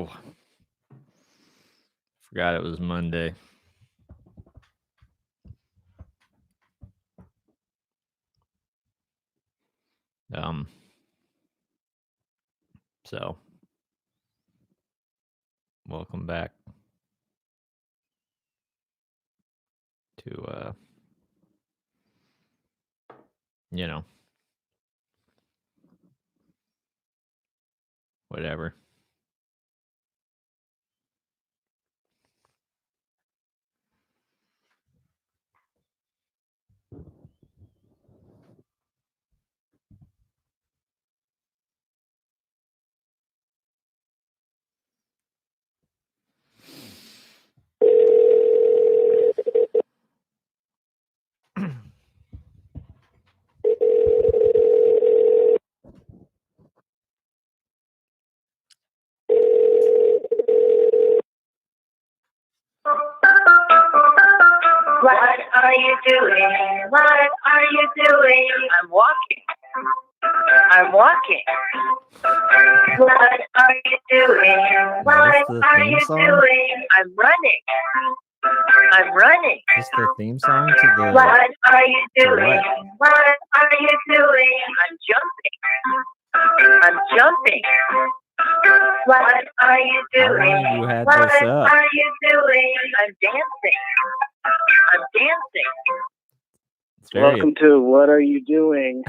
Oh, forgot it was Monday. So welcome back to whatever. What are you doing? What are you doing? I'm walking. What are you doing? What the are theme you song? doing? I'm running. Is this the theme song to the? What are you to doing? what? What are you doing? I'm jumping. What are you How long doing? have you had What this up? are you doing? I'm dancing. It's very. Welcome to What Are You Doing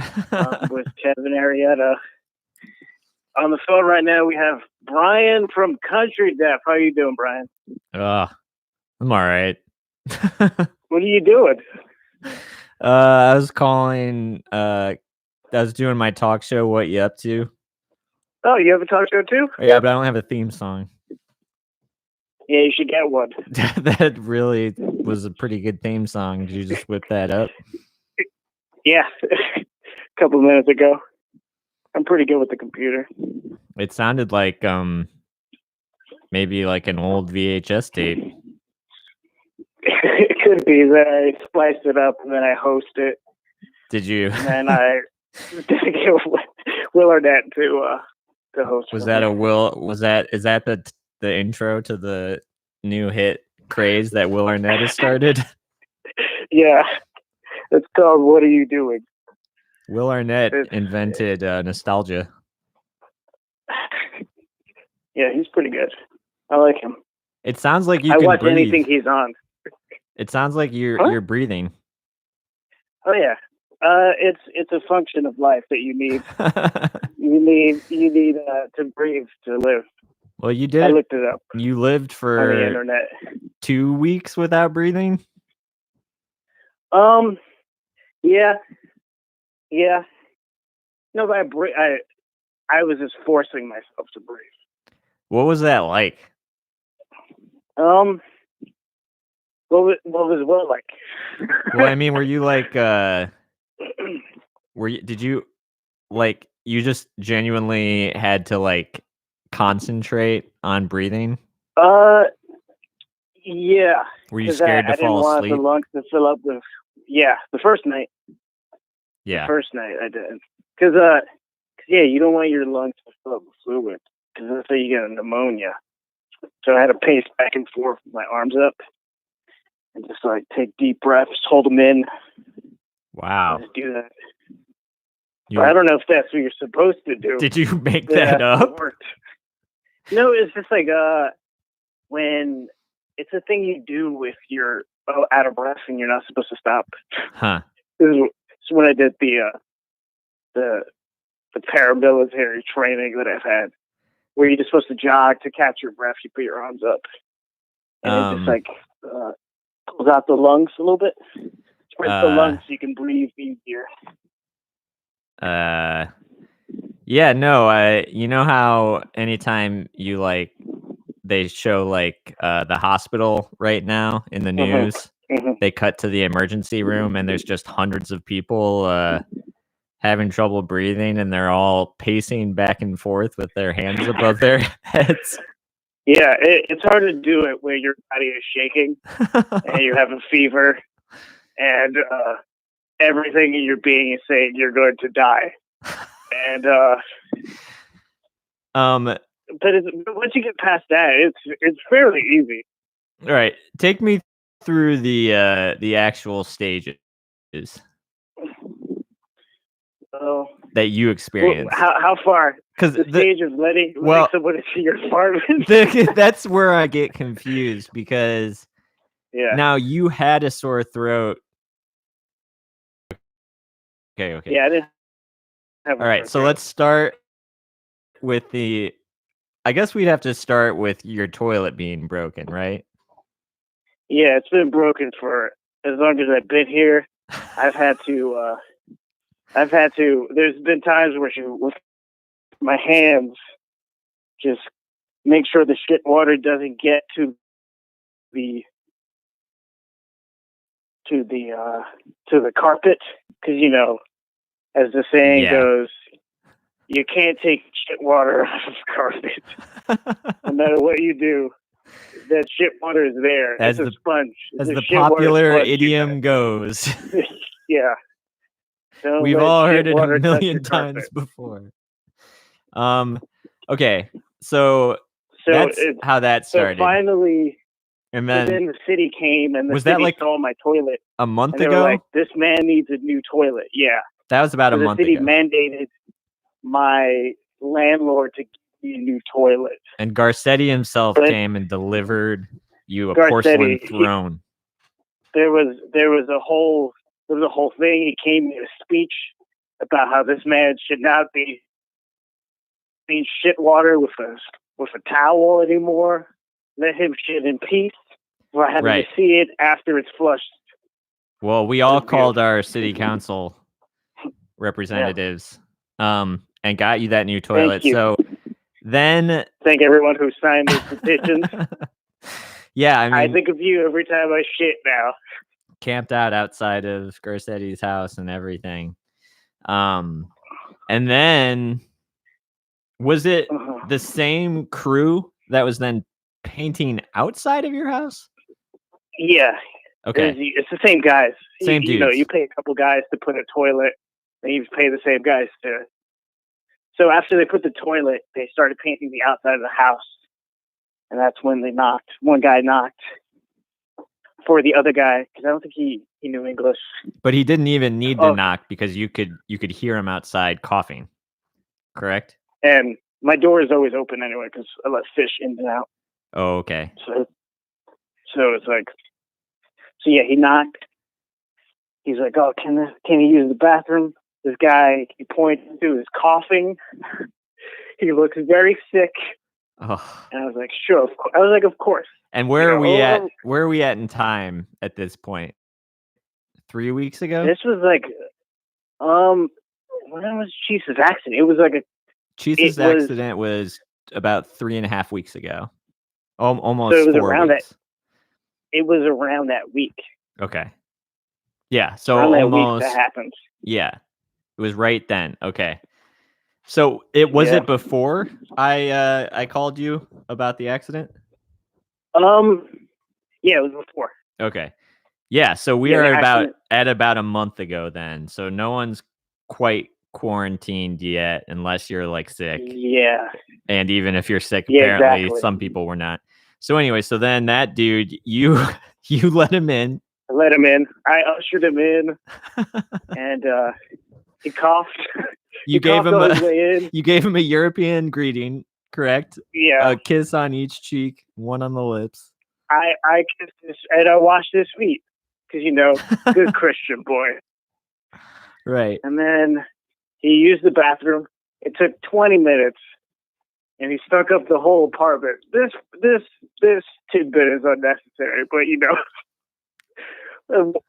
with Kevin Arietta. On the phone right now, we have Brian from Country Deaf. How are you doing, Brian? I'm all right. What are you doing? I was calling. I was doing my talk show. What you up to? Oh, you have a talk show too? Yeah, but I don't have a theme song. Yeah, you should get one. That really was a pretty good theme song. Did you just whip that up? Yeah, a couple of minutes ago. I'm pretty good with the computer. It sounded like maybe like an old VHS tape. It could be that I spliced it up and then I host it. Did you? And then I get Will Arnett to host. Was that a Will? Is that the intro to the new hit craze that Will Arnett has started? Yeah, it's called What Are You Doing? Will Arnett invented nostalgia. Yeah, he's pretty good. I like him. It sounds like you I can watch breathe. anything he's on. It sounds like you're breathing. Oh yeah, it's a function of life that you need. you need to breathe to live. Well, you did. I looked it up. You lived for on the internet 2 weeks without breathing. Yeah. No, but I was just forcing myself to breathe. What was that like? What was what like? Well, I mean, were you like, did you like, you just genuinely had to like concentrate on breathing? Yeah. Were you scared to fall asleep? I didn't want the lungs to fill up with. Yeah, the first night. Yeah. The first night I did. Because you don't want your lungs to fill up with fluid. Because that's how you get a pneumonia. So I had to pace back and forth with my arms up. And just like take deep breaths, hold them in. Wow. Just do that. But I don't know if that's what you're supposed to do. Did you make that up? No, it's just like when it's a thing you do if you're out of breath and you're not supposed to stop. Huh. This is when I did the paramilitary training that I've had, where you're just supposed to jog to catch your breath. You put your arms up, and it just like pulls out the lungs a little bit. Spreads the lungs so you can breathe easier. Yeah, no, you know how anytime you like, they show like the hospital right now in the news, they cut to the emergency room and there's just hundreds of people having trouble breathing and they're all pacing back and forth with their hands above their heads. Yeah, it's hard to do it where your body is shaking and you're having fever and everything in your being is saying you're going to die. And but once you get past that, it's fairly easy. All right, take me through the actual stages So, that you experienced. how far? Because The stage of letting someone into your apartment. That's where I get confused because now you had a sore throat. Okay. Yeah, I didn't have all right, so let's start with I guess we'd have to start with your toilet being broken, right? Yeah, it's been broken for as long as I've been here. I've had to. There's been times where with my hands, just make sure the shit water doesn't get to the carpet, because as the saying goes, you can't take shit water off of carpet. No matter what you do, that shit water is there. It's a sponge. As the popular idiom goes. Yeah. We've all heard it a million times before. Okay, so that's how that started. So finally, and then the city came and the was city that like saw my toilet a month and they ago? were like, this man needs a new toilet. Yeah. That was about a month ago. The city mandated my landlord to give me a new toilet. And Garcetti himself came and delivered you a porcelain throne. There was a whole thing. He came to a speech about how this man should not be shit water with a towel anymore. Let him shit in peace. We're having to see it after it's flushed. Well, we all called our city council representatives and got you that new toilet. So then thank everyone who signed these petitions. Yeah, I mean, I think of you every time I shit now. Camped out outside of Garcetti's house and everything. And then was it the same crew that was then painting outside of your house? Yeah. Okay. It's the same guys. Same dudes. You pay a couple guys to put a toilet, and you pay the same guys to. So after they put the toilet, they started painting the outside of the house, and that's when they knocked. One guy knocked for the other guy because I don't think he knew English. But he didn't even need to knock because you could hear him outside coughing. Correct. And my door is always open anyway because I let fish in and out. Oh, okay. So it's like, yeah, he knocked. He's like, oh, can he use the bathroom? This guy he pointed to is coughing. He looks very sick. Oh. And I was like, sure. I was like, of course. And where are we at? Where are we at in time at this point? 3 weeks ago? This was like, when was Chief's accident? It was like Chief's accident was about 3.5 weeks ago. Almost. So it was 4 around weeks. It was around that week. Okay. Yeah. So around almost. That week that happened. Yeah. It was right then. Okay. So it before I called you about the accident? Yeah, it was before. Okay. Yeah, so we are about a month ago then. So no one's quite quarantined yet unless you're like sick. Yeah. And even if you're sick, apparently some people were not. So anyway, so then that dude, you let him in. I let him in. I ushered him in. And he coughed. You gave him a European greeting, correct? Yeah. A kiss on each cheek, one on the lips. I kissed his, and I washed his feet because good Christian boy. Right. And then he used the bathroom. It took 20 minutes, and he stunk up the whole apartment. This tidbit is unnecessary, but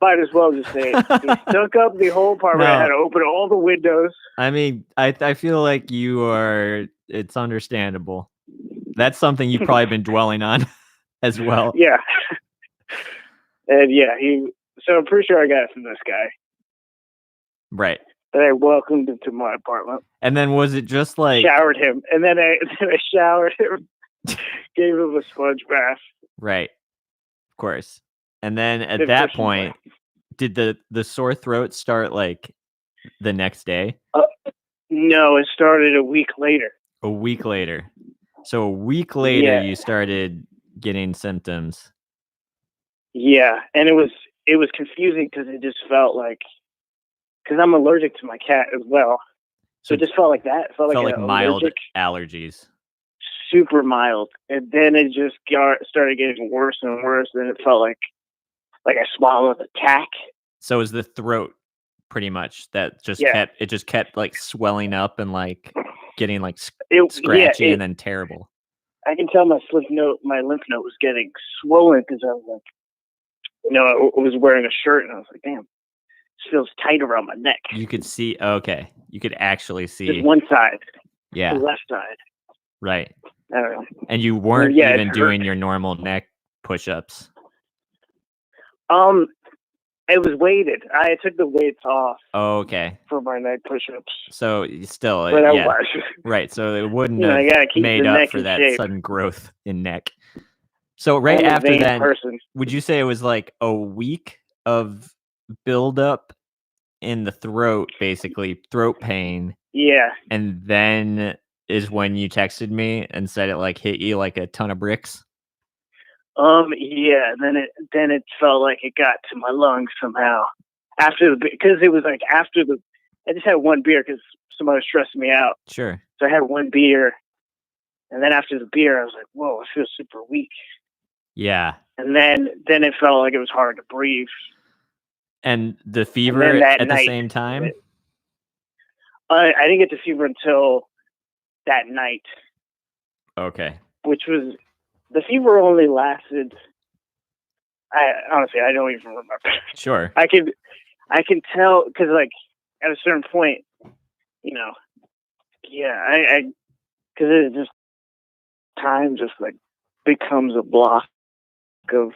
might as well just say it. He stunk up the whole apartment. I had to open all the windows. I mean, I feel like it's understandable. That's something you've probably been dwelling on as well. Yeah. And so I'm pretty sure I got it from this guy. Right. And I welcomed him to my apartment. And then was it just like... Showered him. And then I showered him. Gave him a sponge bath. Right. Of course. And then at that point, did the sore throat start like the next day? No, it started a week later. A week later. So a week later, Yeah. you started getting symptoms. Yeah, and it was confusing because it just felt like, because I'm allergic to my cat as well, so it just felt like that. It felt like an mild allergic, allergies. super mild, and then it just started getting worse and worse. Then it felt like I swallowed a tack. So it was the throat, pretty much, that just kept like swelling up and like getting like scratchy and then terrible. I can tell my lymph node was getting swollen because I was like, I was wearing a shirt and I was like, damn, this feels tight around my neck. You could see, okay, you could actually see. Just one side. Yeah. The left side. Right. I don't know. And you weren't even doing your normal neck push-ups. It was weighted. I took the weights off. Oh, okay. For my neck push-ups. So still, but I was. Right. So it wouldn't have made up for that sudden growth in neck. So right after that, would you say it was like a week of buildup in the throat, basically throat pain? Yeah. And then is when you texted me and said it like hit you like a ton of bricks? Yeah, then it felt like it got to my lungs somehow because it was like I just had one beer because somebody was stressing me out. Sure. So I had one beer, and then after the beer, I was like, whoa, I feel super weak. Yeah. And then it felt like it was hard to breathe. And the fever at the same time? I didn't get the fever until that night. Okay. Which was, the fever only lasted, honestly, I don't even remember. Sure. I can tell, because like at a certain point, because it just, time just like becomes a block of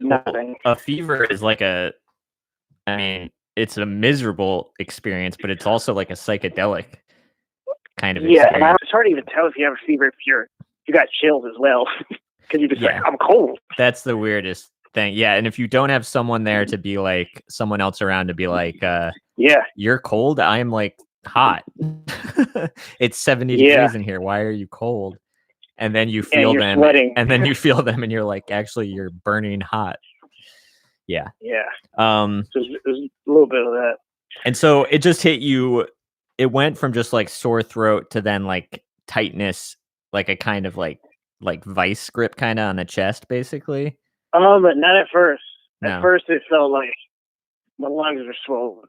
nothing. A fever is like it's a miserable experience, but it's also like a psychedelic kind of experience. Yeah, and it's hard to even tell if you have a fever if you got chills as well, because you're just like, I'm cold. That's the weirdest thing. Yeah, and if you don't have someone there to be like, someone else around to be like, you're cold, I'm like hot. It's 70 degrees in here. Why are you cold? And then you feel them, sweating. And then you feel them, and you're like, actually, you're burning hot. Yeah. Yeah. So there's a little bit of that. And so it just hit you. It went from just like sore throat to then like tightness, like a kind of like vice grip kind of on the chest, basically. But not at first. No. At first, it felt like my lungs were swollen,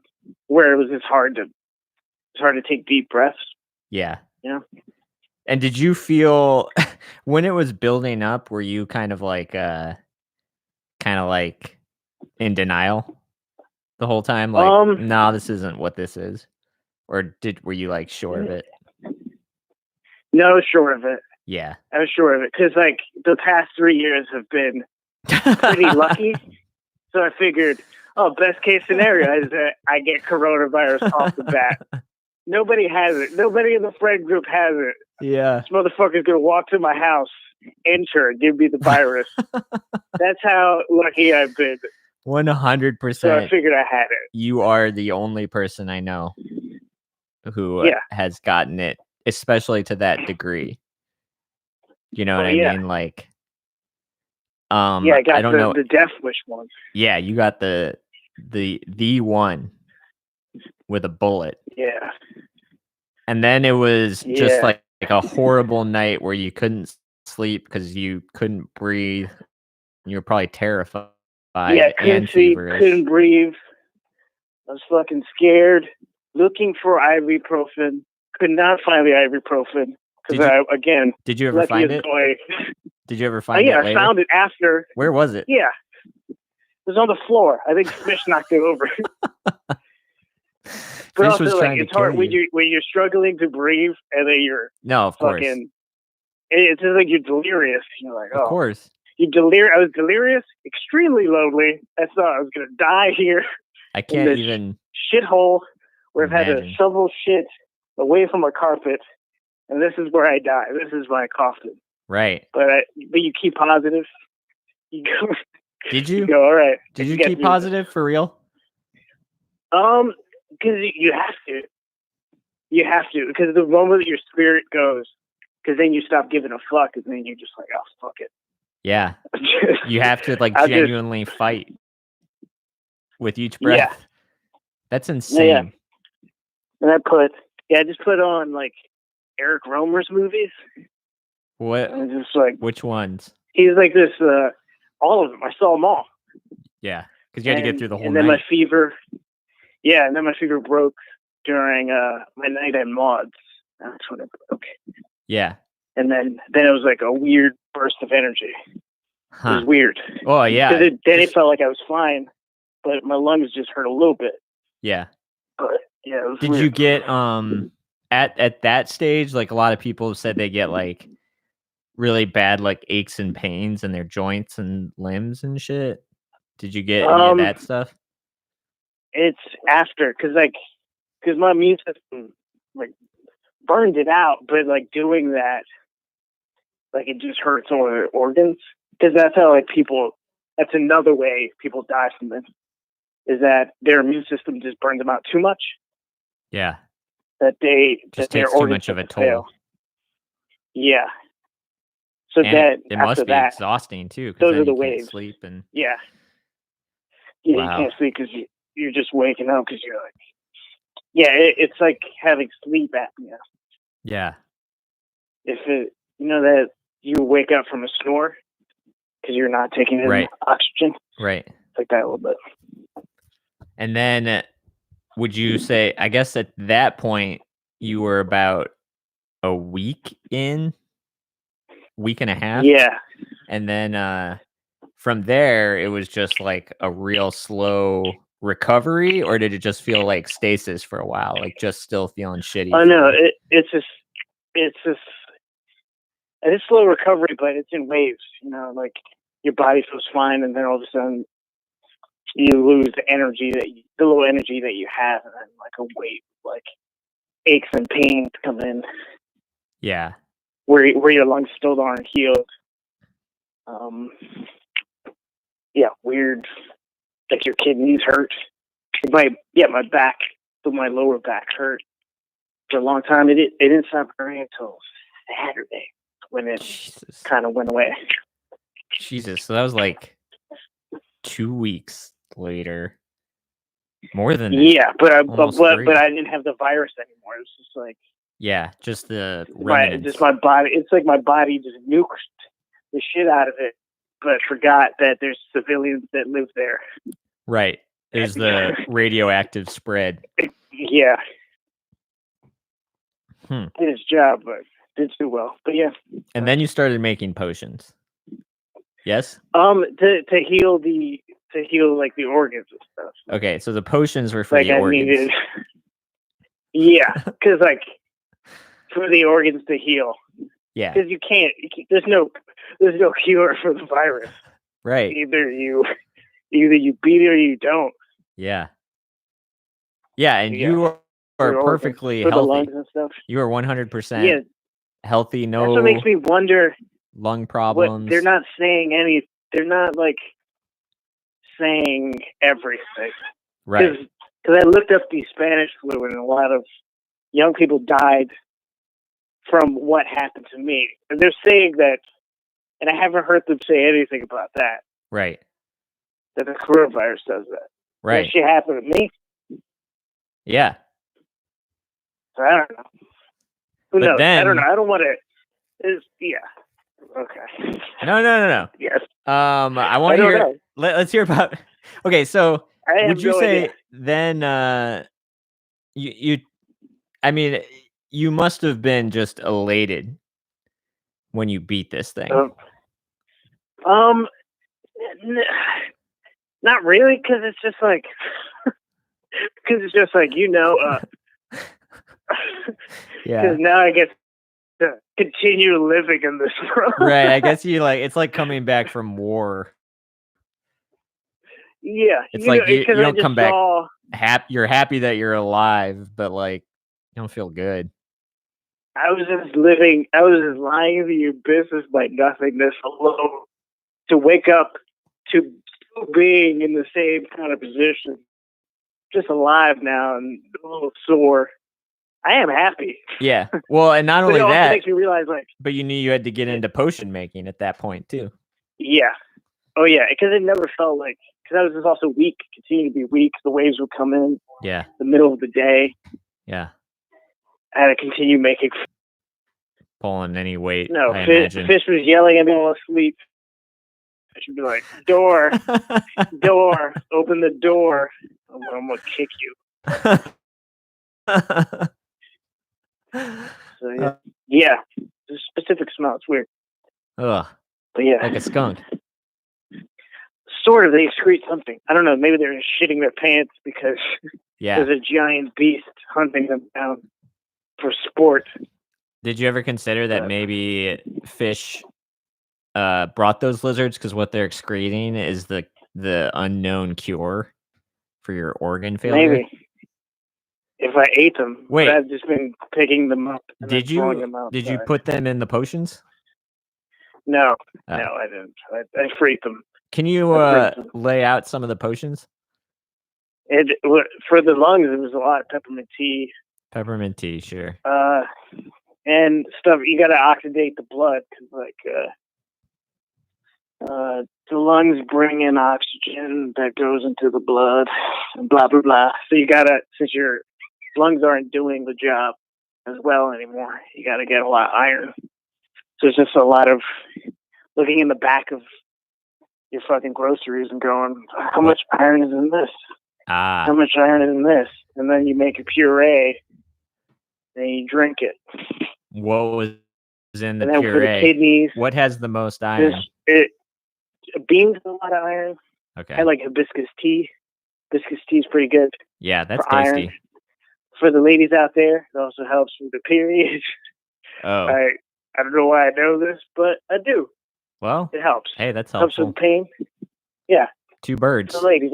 where it was just hard to take deep breaths. Yeah. Yeah. And did you feel when it was building up, were you kind of like in denial the whole time? Like, no, this isn't what this is. Or were you like sure of it? No, I was sure of it. Yeah. I was sure of it. Because like the past 3 years have been pretty lucky. So I figured, best case scenario is that I get coronavirus off the bat. Nobody has it. Nobody in the friend group has it. Yeah. This motherfucker's going to walk to my house, enter, and give me the virus. That's how lucky I've been. 100%. So I figured I had it. You are the only person I know who has gotten it, especially to that degree. You know what I mean? Like, I got the Death Wish one. Yeah, you got the one with a bullet. Yeah. And then it was just like a horrible night where you couldn't sleep because you couldn't breathe. You were probably terrified. Yeah, couldn't sleep, couldn't breathe. I was fucking scared. Looking for ibuprofen. Could not find the ibuprofen. Because did you ever find it? Did you ever find it later? I found it after. Where was it? Yeah. It was on the floor. I think Fish knocked it over. But also, was like, it's hard when you're struggling to breathe and then you're of course. It's just like you're delirious. You're like, of course. I was delirious, extremely lonely. I thought I was gonna die here. I can't even shithole where I've had to shovel shit away from a carpet, and this is where I die. This is my coffin. Right. But you keep positive. You go. Did you? You go, all right. Did you keep positive for real? Because you have to. You have to, because the moment your spirit goes, because then you stop giving a fuck, and then you're just like, oh, fuck it. Yeah. You have to like I'll just- genuinely fight with each breath. Yeah. That's insane. And I just put on like Eric Romer's movies. What? And just like, Which ones? he's like this, all of them. I saw them all. Yeah, because you had to get through the whole and then night. my fever broke during my night at Maud's. That's when it broke. Yeah. And then it was like a weird burst of energy. It Huh. was weird. Oh yeah. 'Cause then it felt like I was fine, but my lungs just hurt a little bit. Yeah. But yeah, it was Did weird. you get at that stage, like a lot of people have said they get like really bad like aches and pains in their joints and limbs and shit? Did you get any of that stuff? It's after, because my immune system like burned it out, but like doing that, like it just hurts all the organs, because that's how like that's another way people die from this, is that their immune system just burns them out too much. Yeah. That Just their takes too organs much of a start to fail. toll. Yeah. So And that it must after be that, exhausting too. 'Cause those then are the you can't waves. sleep and yeah, Wow. you can't sleep because you're just waking up because you're like, it's like having sleep apnea. yeah. If that you wake up from a snore because you're not taking in Right. oxygen, Right. it's like that a little bit. And then would you say, I guess at that point you were about a week and a half? Yeah. And then from there it was just like a real slow recovery, or did it just feel like stasis for a while, like just still feeling shitty? Oh for no, you? it's slow recovery, but it's in waves. Like your body feels fine, and then all of a sudden you lose the little energy that you have, and then like a wave, like aches and pains come in. Yeah. Where your lungs still aren't healed. Weird. Like your kidneys hurt. My back, my lower back hurt for a long time. It didn't stop hurting until Saturday when it Jesus. kind of went away. Jesus. So that was like 2 weeks later. More than that. Yeah, but I Almost 3. didn't have the virus anymore. It was just like Yeah, just the my remnants. body. It's like my body just nuked the shit out of it, but forgot that there's civilians that live there. Right. Is the radioactive spread. Yeah. Hmm. Did its job, but didn't do well. But yeah. And then you started making potions. Yes? To heal like the organs and stuff. Okay, so the potions were for Like the I organs. needed. Yeah, because like for the organs to heal, Yeah. because you can't. There's no cure for the virus. Right. Either you beat it or you don't. Yeah. Yeah, and Yeah. you are For the organs, perfectly for the healthy. lungs and stuff. You are 100% Yeah, healthy, that's what makes no me wonder lung what problems. they're not saying any. They're not like saying everything. Right. Because I looked up the Spanish flu, and a lot of young people died from what happened to me. And they're saying that, and I haven't heard them say anything about that. Right. That the coronavirus does that. Right. That shit happened to me. Yeah. So I don't know. Who But knows? I then- don't know. I don't want to. Yeah. Okay. No. Yes. I I want to don't hear. know. Let's hear about. Okay, so I have would you no say idea. then? You. I mean, you must have been just elated when you beat this thing. N- Not really, because it's just like, Yeah. Because now I get to continue living in this world. Right. I guess it's like coming back from war. Yeah. It's like you 'cause I don't just come back saw- You're happy that you're alive, but like you don't feel good. I was just lying to your business like nothingness alone. To wake up to still being in the same kind of position, just alive now and a little sore. I am happy. Yeah. Well, and not But only it also that, makes me realize, like, but you knew you had to get into potion making at that point too. yeah. Oh, yeah, because it never felt like, because I was just also weak, continuing to be weak. The waves would come in Yeah. the middle of the day. Yeah. I had to continue making. Pulling any weight. No, I imagine. Fish was yelling at me while asleep. I should be like, door, open the door. I'm going to kick you. So, yeah. The specific smell. It's weird. Ugh. But yeah. Like a skunk. Sort of. They excrete something. I don't know. Maybe they're shitting their pants because Yeah. there's a giant beast hunting them down for sport. Did you ever consider that maybe fish brought those lizards because what they're excreting is the unknown cure for your organ failure? Maybe. If I ate them. Wait. But I've just been picking them up. And Did throwing you them outside. did you put them in the potions? No. Oh. No, I didn't. I freed them. Can you lay out some of the potions? For the lungs, it was a lot of peppermint tea. Peppermint tea, sure. And stuff. You got to oxidate the blood because, like, the lungs bring in oxygen that goes into the blood, and blah blah blah. So you gotta, since your lungs aren't doing the job as well anymore, you gotta get a lot of iron. So it's just a lot of looking in the back of your fucking groceries and going, how much iron is in this? How much iron is in this? And then you make a puree, and you drink it. What was in the and then puree? For the kidneys, what has the most iron? Beans have a lot of iron. Okay. I like hibiscus tea. Hibiscus tea is pretty good. Yeah, that's for tasty. Iron. For the ladies out there, it also helps with the period. Oh. I don't know why I know this, but I do. Well, it helps. Hey, that's helps helpful. with pain. Yeah. 2 birds. The ladies.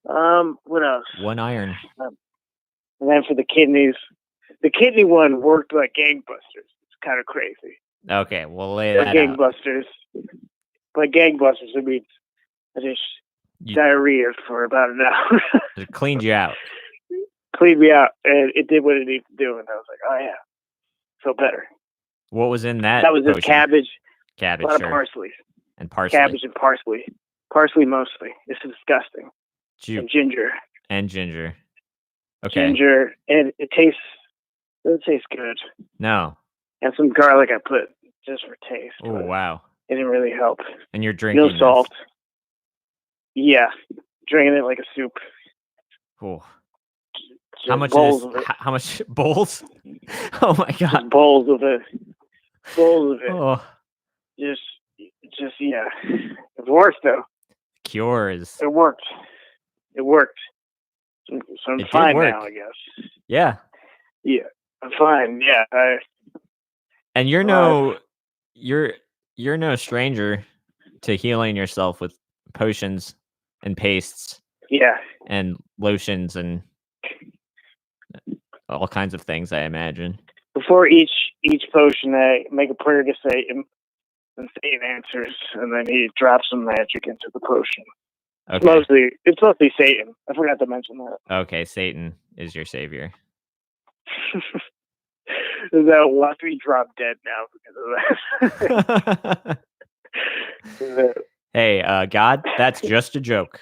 What else? 1 iron. And then for the kidneys, the kidney one worked like gangbusters. It's kind of crazy. Okay, we'll lay that out. Gangbusters. But gangbusters, I mean, I just diarrhea for about an hour. It cleaned you out. Cleaned me out, and it did what it needed to do, and I was like, oh yeah, feel better. What was in that? That was just cabbage. Cabbage, a lot sure. of parsley. And parsley. Cabbage and parsley. Parsley mostly. It's disgusting. And ginger. And ginger. Okay. Ginger, and it doesn't taste good. No. And some garlic I put just for taste. Oh, wow. It didn't really help. And you're drinking no salt. Yeah. Drinking it like a soup. Cool. Just how much bowls is of it. How much bowls? Oh my god. Just bowls of it. Bowls of it. Oh. Just yeah. It worked though. Cure is. It worked. It worked. So I'm fine now, I guess. Yeah. Yeah. I'm fine. Yeah. And you're no stranger to healing yourself with potions and pastes. Yeah. And lotions and all kinds of things, I imagine. Before each potion, I make a prayer to Satan, and Satan answers, and then he drops some magic into the potion. Okay. It's mostly Satan. I forgot to mention that. Okay, Satan is your savior. That watch me drop dead now because of that. Hey, God, that's just a joke.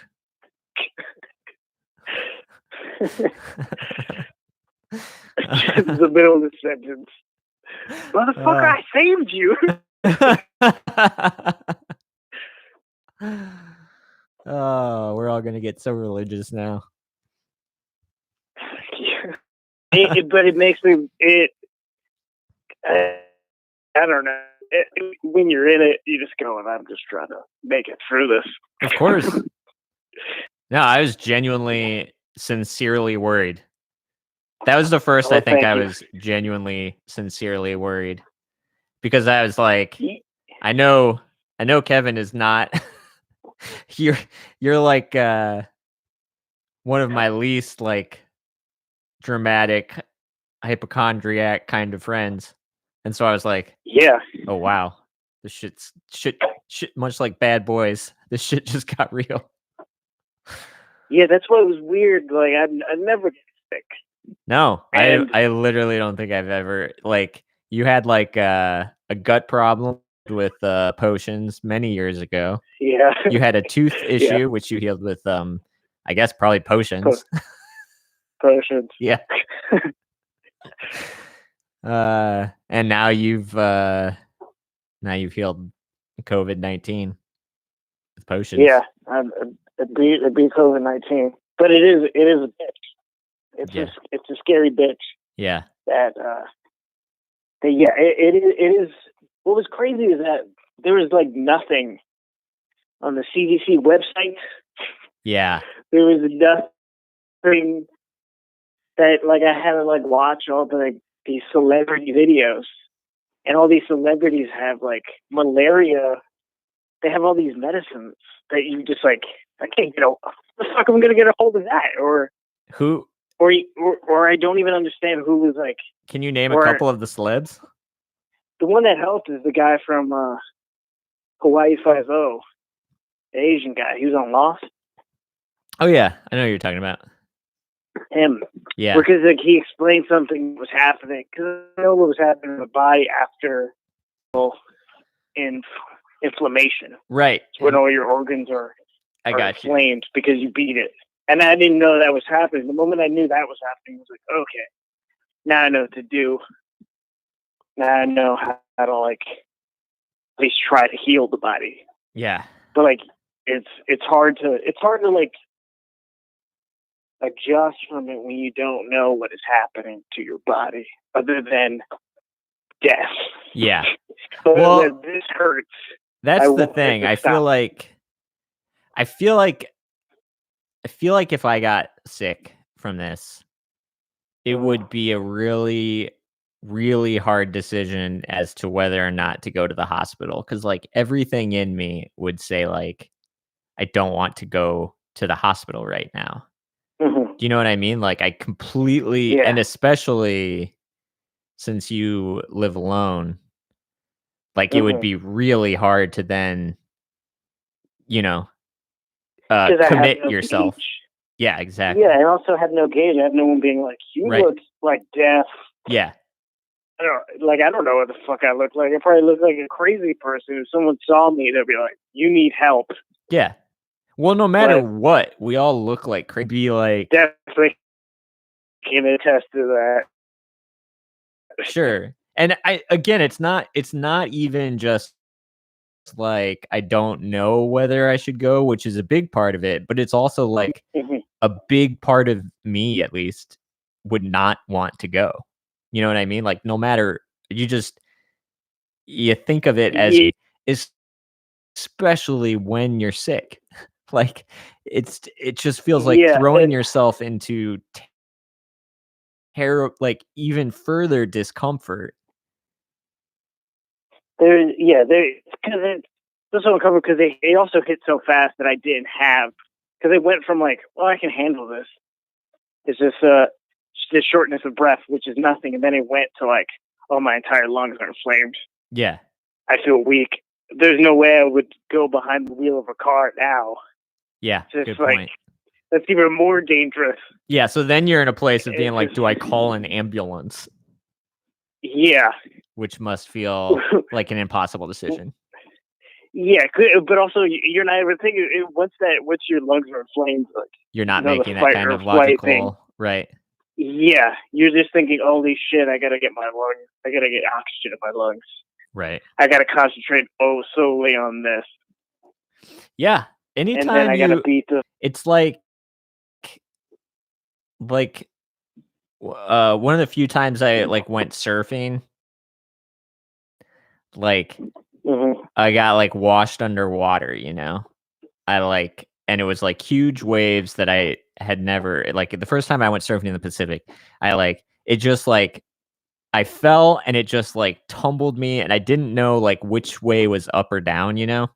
The middle of the sentence. Motherfucker, I saved you. Oh, we're all gonna get so religious now. But it makes me. I don't know. When you're in it, you just go, and I'm just trying to make it through this. Of course. No, I was genuinely, sincerely worried. That was the first I think I was genuinely, sincerely worried. Because I was like, I know Kevin is not you're like one of my least like dramatic hypochondriac kind of friends. And so I was like, yeah. Oh wow. This shit much like Bad Boys. This shit just got real. Yeah, that's what was weird. Like I never get sick. No, And I literally don't think I've ever like you had like a gut problem with potions many years ago. yeah, You had a tooth yeah, issue which you healed with I guess probably po- potions. potions. Yeah. And now you've healed COVID-19 with potions. Yeah, it be COVID-19, but it is a bitch. It's a scary bitch. Yeah. That yeah, it is. What was crazy is that there was like nothing on the CDC website. Yeah. There was nothing that like I had to like watch all the like these celebrity videos, and all these celebrities have like malaria. They have all these medicines that you just like. I can't get the fuck am I gonna get a hold of that or who or I don't even understand who was like. Can you name a couple of the celebs? The one that helped is the guy from Hawaii Five-0, the Asian guy. He was on Lost. Oh yeah, I know who you're talking about. Him. Yeah. Because like he explained something was happening. Because I know what was happening in the body after inflammation. Right. When all your organs are inflamed because you beat it. And I didn't know that was happening. The moment I knew that was happening, I was like, okay, now I know what to do. Now I know how to like at least try to heal the body. Yeah. But like it's hard to like adjust from it when you don't know what is happening to your body other than death. Yeah. Well, this hurts. That's the thing. I feel like if I got sick from this, it would be a really, really hard decision as to whether or not to go to the hospital. Cause like everything in me would say like, I don't want to go to the hospital right now. Mm-hmm. Do you know what I mean? Like I completely, and especially since you live alone, like it would be really hard to then, commit yourself. Gauge. Yeah, exactly. Yeah, I also had no gauge. I had no one being like, you look like death. Yeah. I don't know what the fuck I look like. I probably look like a crazy person. If someone saw me, they'd be like, you need help. Yeah. Well, no matter what, we all look like crazy. Be like, definitely can attest to that. Sure. And it's not even just like I don't know whether I should go, which is a big part of it, but it's also like a big part of me at least would not want to go. You know what I mean? Like no matter you think of it as especially when you're sick. Like it just feels like throwing yourself into like even further discomfort. Because this one covered because they also hit so fast that I didn't have, because they went from like, well, I can handle this. It's just the shortness of breath, which is nothing, and then it went to like, oh, my entire lungs are inflamed. Yeah, I feel weak. There's no way I would go behind the wheel of a car now. Yeah, good point. That's even more dangerous. Yeah, so then you're in a place of being like, do I call an ambulance? Yeah. Which must feel like an impossible decision. Yeah, but also you're not even thinking once your lungs are inflamed, like you're not making that kind of logical, right? Yeah, you're just thinking, holy shit, I gotta get oxygen in my lungs. Right. I gotta concentrate solely on this. Yeah. Anytime and then I gotta beat the. It's like one of the few times I like went surfing, like I got like washed underwater, and it was like huge waves that I had never, like the first time I went surfing in the Pacific, I fell and it just like tumbled me and I didn't know like which way was up or down, and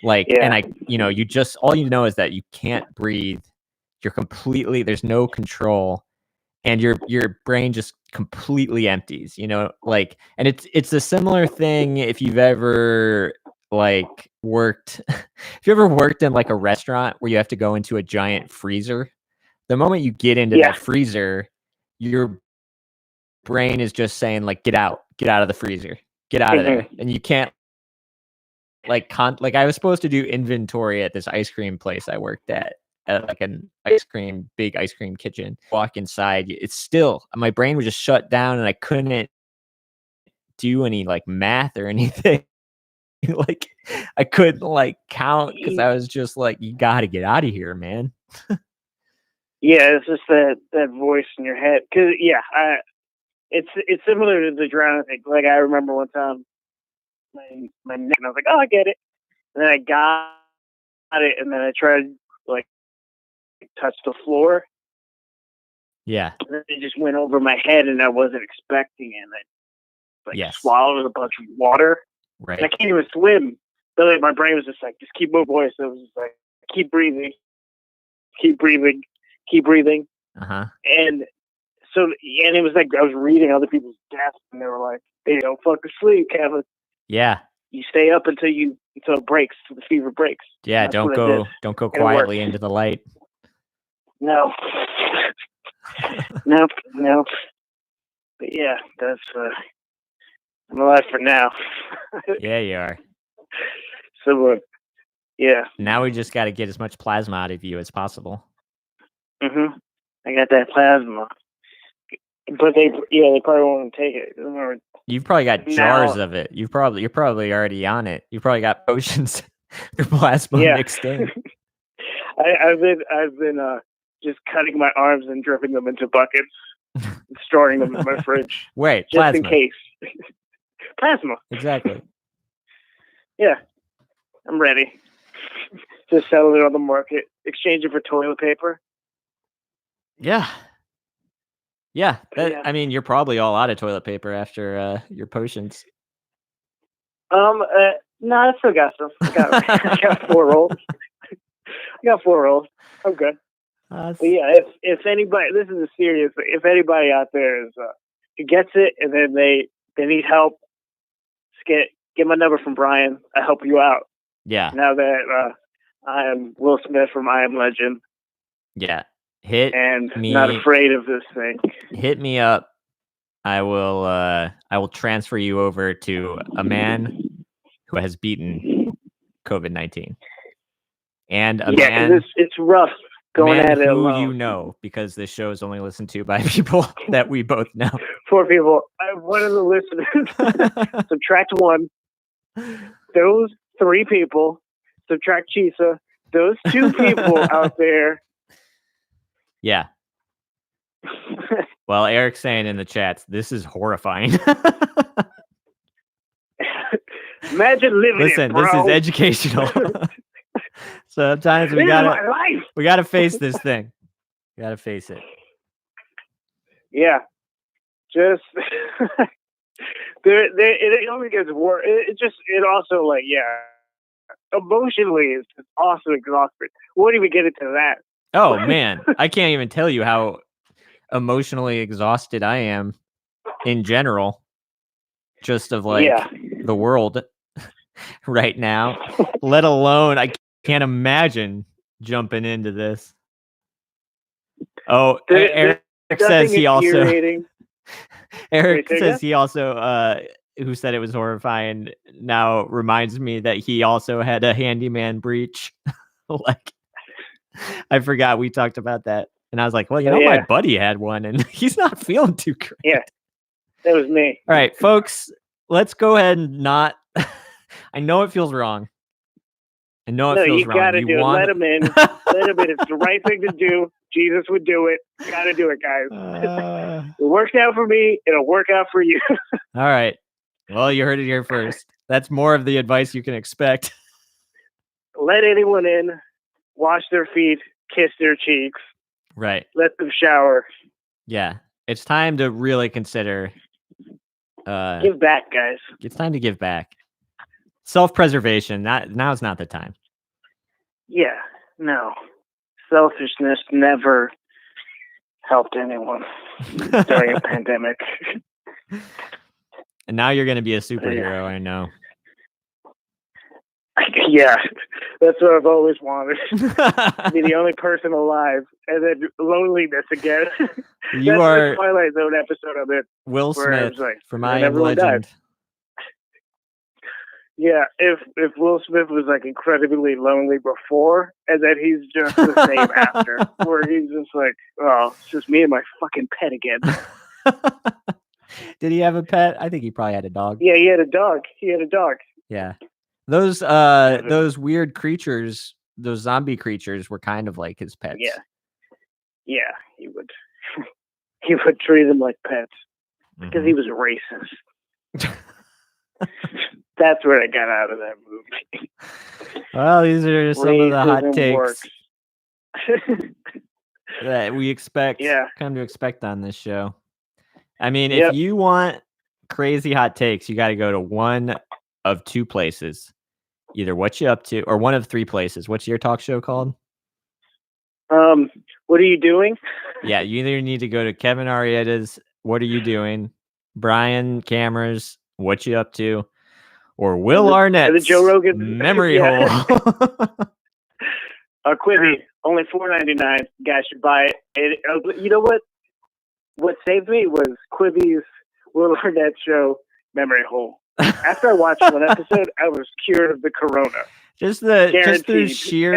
all you know is that you can't breathe. You're completely, there's no control. And your brain just completely empties, and it's a similar thing if you've ever worked in like a restaurant where you have to go into a giant freezer. The moment you get into that freezer, your brain is just saying like, get out of the freezer, get out of there, and you can't like I was supposed to do inventory at this ice cream place I worked at like an big ice cream kitchen. Walk inside, it's still my brain was just shut down and I couldn't do any like math or anything. Like I couldn't like count because I was just like, you got to get out of here, man. Yeah, it's just that voice in your head. Cause it's similar to the drowning thing. Like I remember one time, my neck, and I was like, oh, I get it. And then I got it, and then I tried like touch the floor. Yeah. And then it just went over my head, and I wasn't expecting it. And I swallowed a bunch of water. Right. And I can't even swim. So like, my brain was just like, just keep moving. So it was just like, keep breathing, keep breathing, keep breathing. And so, and it was like I was reading other people's deaths, and they were like, "Hey, don't fuck asleep, Kevin. Yeah, you stay up until it breaks, till the fever breaks." Yeah, don't go quietly into the light. No, nope. But yeah, that's I'm alive for now. Yeah, you are. So, yeah. Now we just got to get as much plasma out of you as possible. I got that plasma, but they probably won't take it. You've probably got jars of it. You're probably already on it. You probably got potions for plasma mixed in. I've been just cutting my arms and dripping them into buckets, and storing them in my fridge. Wait, just plasma. in case. Plasma. Exactly. Yeah, I'm ready. Just sell it on the market, exchange it for toilet paper. Yeah. I mean, you're probably all out of toilet paper after your potions. No, I still got some. I got 4 rolls. I'm good. But yeah, if anybody, this is a serious. If anybody out there is who gets it and then they need help, just get my number from Brian. I help you out. Yeah. Now that I am Will Smith from I Am Legend. Yeah. Not afraid of this thing. Hit me up. I will transfer you over to a man who has beaten COVID-19. And a man, it's rough going at it alone. You know, because this show is only listened to by people that we both know. 4 people. I have one of the listeners. Subtract 1. Those 3 people. Subtract Chisa. Those 2 people out there. Yeah. Well, Eric's saying in the chats, this is horrifying. Imagine living Listen, this is educational. Sometimes we gotta face this thing. We gotta face it. Yeah. Just it only gets worse. It also like emotionally it's also exhausting. We won't even get into that. Oh man, I can't even tell you how emotionally exhausted I am in general, just of like the world right now, let alone I can't imagine jumping into this. Oh, Eric says he also who said it was horrifying now reminds me that he also had a handyman breach. Like I forgot we talked about that. And I was like, well, my buddy had one and he's not feeling too great. Yeah, that was me. All right, folks, let's go ahead and not. I know it feels wrong. It feels wrong. You gotta do it. Let him in. Let him in. It's the right thing to do. Jesus would do it. You gotta do it, guys. It worked out for me. It'll work out for you. All right. Well, you heard it here first. That's more of the advice you can expect. Let anyone in. Wash their feet. Kiss their cheeks. Right. Let them shower. Yeah. It's time to really consider. Give back, guys. It's time to give back. Self-preservation. Now's not the time. Yeah. No. Selfishness never helped anyone during a pandemic. And now you're going to be a superhero, I know. Yeah, that's what I've always wanted. Be the only person alive, and then loneliness again. You That's are the Twilight Zone episode of it. Will where it Smith was like, from and I Am everyone Legend. Yeah, if Will Smith was like incredibly lonely before, and then he's just the same after, where he's just like, oh, it's just me and my fucking pet again. Did he have a pet? I think he probably had a dog. Yeah, he had a dog. Yeah. Those weird creatures, those zombie creatures were kind of like his pets. Yeah, he would. He would treat them like pets because he was racist. That's what I got out of that movie. Well, these are some of the hot takes works. that we come to expect on this show. I mean, Yep. if you want crazy hot takes, you got to go to one of two places. Either What You Up To, or one of three places. What's your talk show called? What Are You Doing? Yeah, you either need to go to Kevin Arrieta's What Are You Doing, Brian Cameron's What You Up To, or Will Arnett's the Joe Rogan Memory Hole. Quibi, only $4.99. Guys should buy it. You know what? What saved me was Quibi's Will Arnett show Memory Hole. After I watched one episode, I was cured of the corona. Just through sheer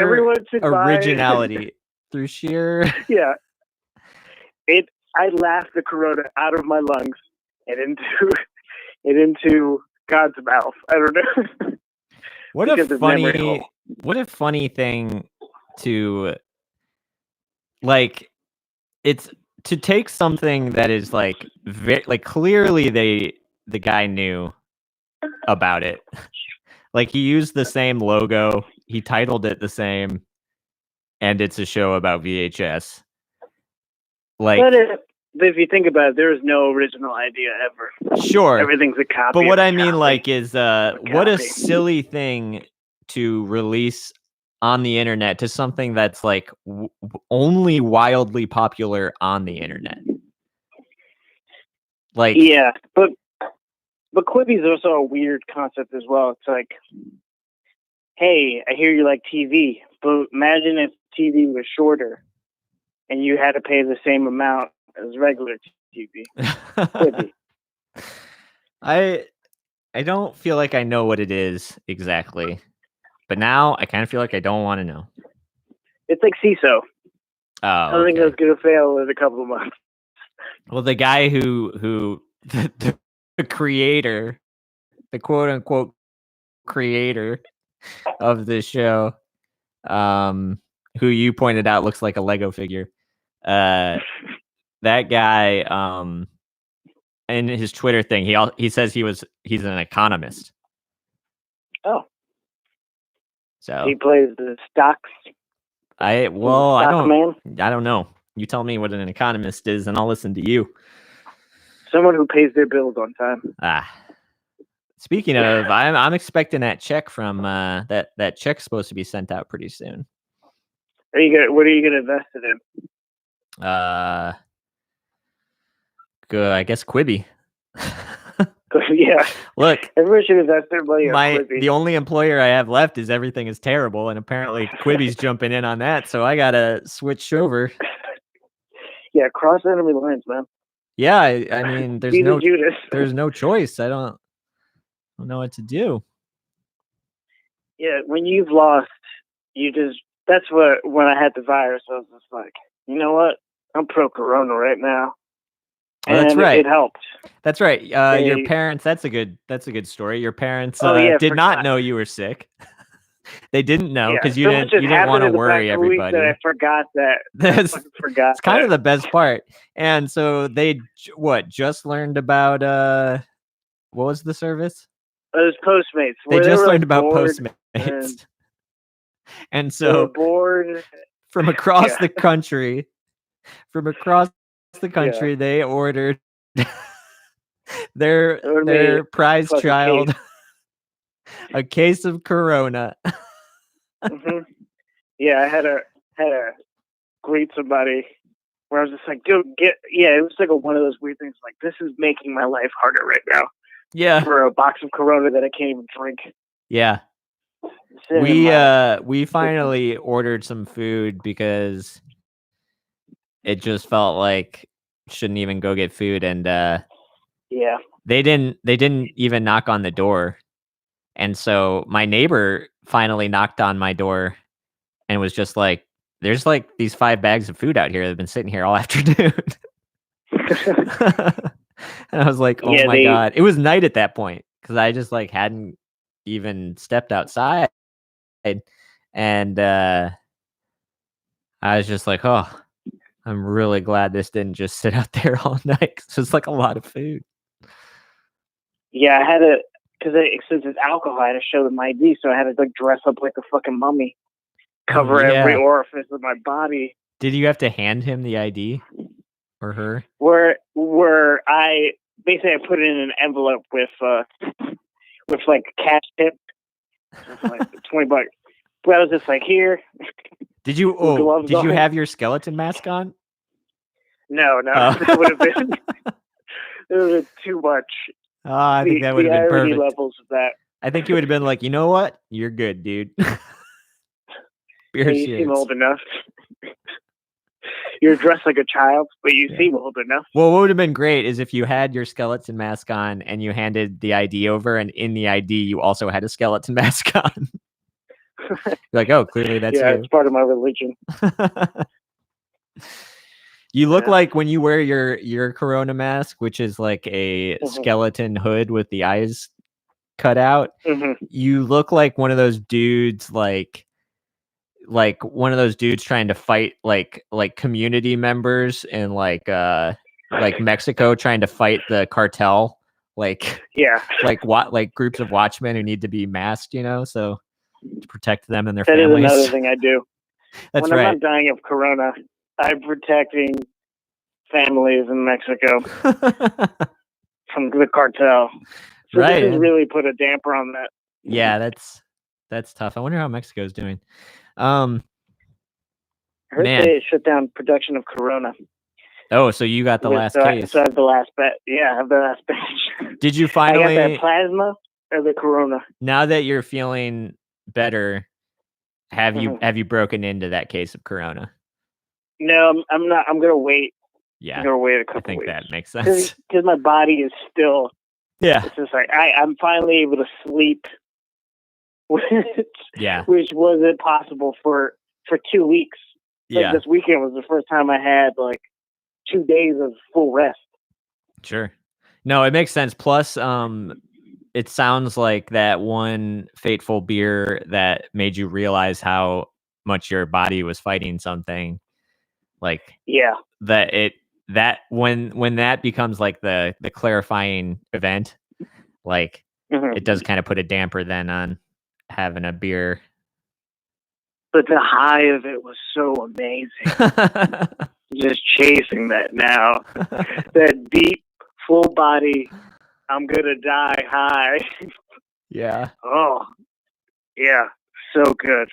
originality. Through sheer I laughed the corona out of my lungs and into God's mouth. I don't know. What a funny thing to like. It's to take something that is like clearly the guy knew about it. Like he used the same logo, he titled it the same, and it's a show about VHS. Like, but if you think about it, there is no original idea ever. Sure, everything's a copy. But what I mean, like, is what a silly thing to release on the internet to something that's like only wildly popular on the internet. Like, yeah, but Quibi's also a weird concept as well. It's like, hey, I hear you like TV, but imagine if TV was shorter and you had to pay the same amount as regular TV. Quibi. I don't feel like I know what it is exactly, but now I kind of feel like I don't want to know. It's like CISO. Oh, I think that's going to fail in a couple of months. Well, the guy who the creator, the quote unquote creator of this show, who you pointed out looks like a Lego figure. That guy, in his Twitter thing, he says he's an economist. Oh, so he plays the stocks. I don't know. You tell me what an economist is, and I'll listen to you. Someone who pays their bills on time. Speaking of, I'm expecting that check from that check's supposed to be sent out pretty soon. What are you gonna invest it in? Good. I guess Quibi. Yeah. Look, everyone should invest their money on Quibi. The only employer I have left is Everything Is Terrible, and apparently Quibi's jumping in on that, so I gotta switch over. Yeah, cross enemy lines, man. Yeah, I mean, there's no choice. I don't know what to do. Yeah, when you've lost, that's when I had the virus, I was just like, you know what? I'm pro Corona right now. Oh, that's right. It helped. That's right. Your parents. That's a good story. Your parents did not know you were sick. They didn't know because you didn't want to worry everybody. I forgot that. It's kind of the best part. And so they just learned about what was the service? It was Postmates. They just learned about Postmates. And so from across the country, they ordered their prize child a case of Corona. Mm-hmm. Yeah, I had to greet somebody where I was just like, dude, it was like one of those weird things like, this is making my life harder right now. Yeah. For a box of Corona that I can't even drink. Yeah. We finally ordered some food because it just felt like shouldn't even go get food, and Yeah. they didn't even knock on the door. And so my neighbor finally knocked on my door and was just like, there's like these 5 bags of food out here that have been sitting here all afternoon. And I was like, oh Yeah, my God. It was night at that point because I just like hadn't even stepped outside. And I was just like, oh, I'm really glad this didn't just sit out there all night. 'Cause it's like a lot of food. Yeah, I had to, because since it's alcohol, I had to show them ID, so I had to like dress up like a fucking mummy, cover every yeah. orifice of my body. Did you have to hand him the ID or her? Where I basically I put it in an envelope with like cash tip, like $20. But I was just like, here. Did you? Oh, gloves did you on. have your skeleton mask on? No, Oh. it would have been. It would have been too much. Oh, I think that would have been irony perfect. levels of that. I think you would have been like, you know what? You're good, dude. You seem old enough. You're dressed like a child, but you seem old enough. Well, what would have been great is if you had your skeleton mask on and you handed the ID over, and in the ID you also had a skeleton mask on. You're like, oh, clearly that's you. It's part of my religion. You look like when you wear your Corona mask, which is like a skeleton hood with the eyes cut out. You look like one of those dudes, like one of those dudes trying to fight like community members in like Mexico trying to fight the cartel. Like groups of watchmen who need to be masked, so to protect them and their families. That is another thing I do. That's when right. I'm not dying of Corona, I'm protecting families in Mexico from the cartel. So right. This has really put a damper on that. Yeah, that's tough. I wonder how Mexico's doing. I heard they shut down production of Corona. Oh, so you got the last case. So I have the last batch. Yeah, I have the last batch. Did you finally? I got that plasma or the Corona. Now that you're feeling better, have you broken into that case of Corona? No, I'm not. I'm gonna wait. Yeah, I'm gonna wait a couple I think weeks. that makes sense. Because my body is still. Yeah. It's just like I'm finally able to sleep. Which wasn't possible for 2 weeks. Like this weekend was the first time I had like 2 days of full rest. Sure. No, it makes sense. Plus, it sounds like that one fateful beer that made you realize how much your body was fighting something. Like that when that becomes like the clarifying event, like it does kind of put a damper then on having a beer. But the high of it was so amazing. Just chasing that now. That deep, full body, I'm gonna die high. Yeah. Oh, yeah. So good.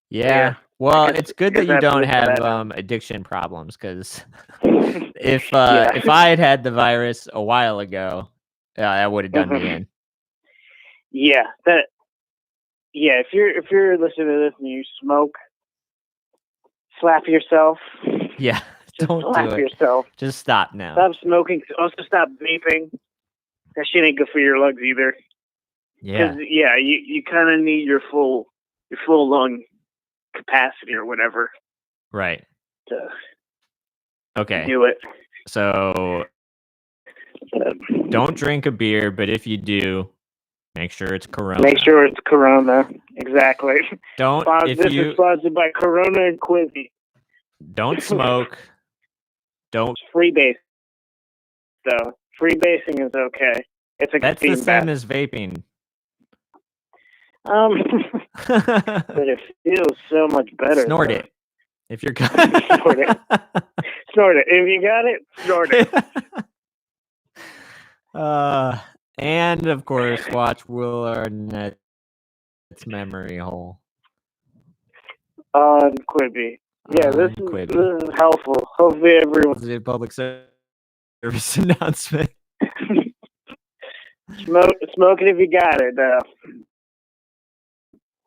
Yeah. Well, it's good that you don't have addiction problems, because if I had the virus a while ago, that would have done me in. Yeah. Yeah, if you're listening to this and you smoke, slap yourself. Yeah, don't slap do it. yourself. Just stop now. Stop smoking. Also, stop vaping. That shit ain't good for your lungs either. Yeah. Because you kind of need your full lung capacity or whatever. Right. To do it. So don't drink a beer, but if you do, make sure it's Corona. Make sure it's Corona. Exactly. This is sponsored by Corona and Quizzy. Don't smoke. Don't freebase. Though freebasing is okay. That's the same as vaping. But it feels so much better. Snort it. If you're snort it. Snort it. If you got it, snort it. And of course, watch Will Arnett's Memory Hole on Quibi. Yeah, this is helpful. Hopefully, everyone's a public service announcement. Smoke it if you got it.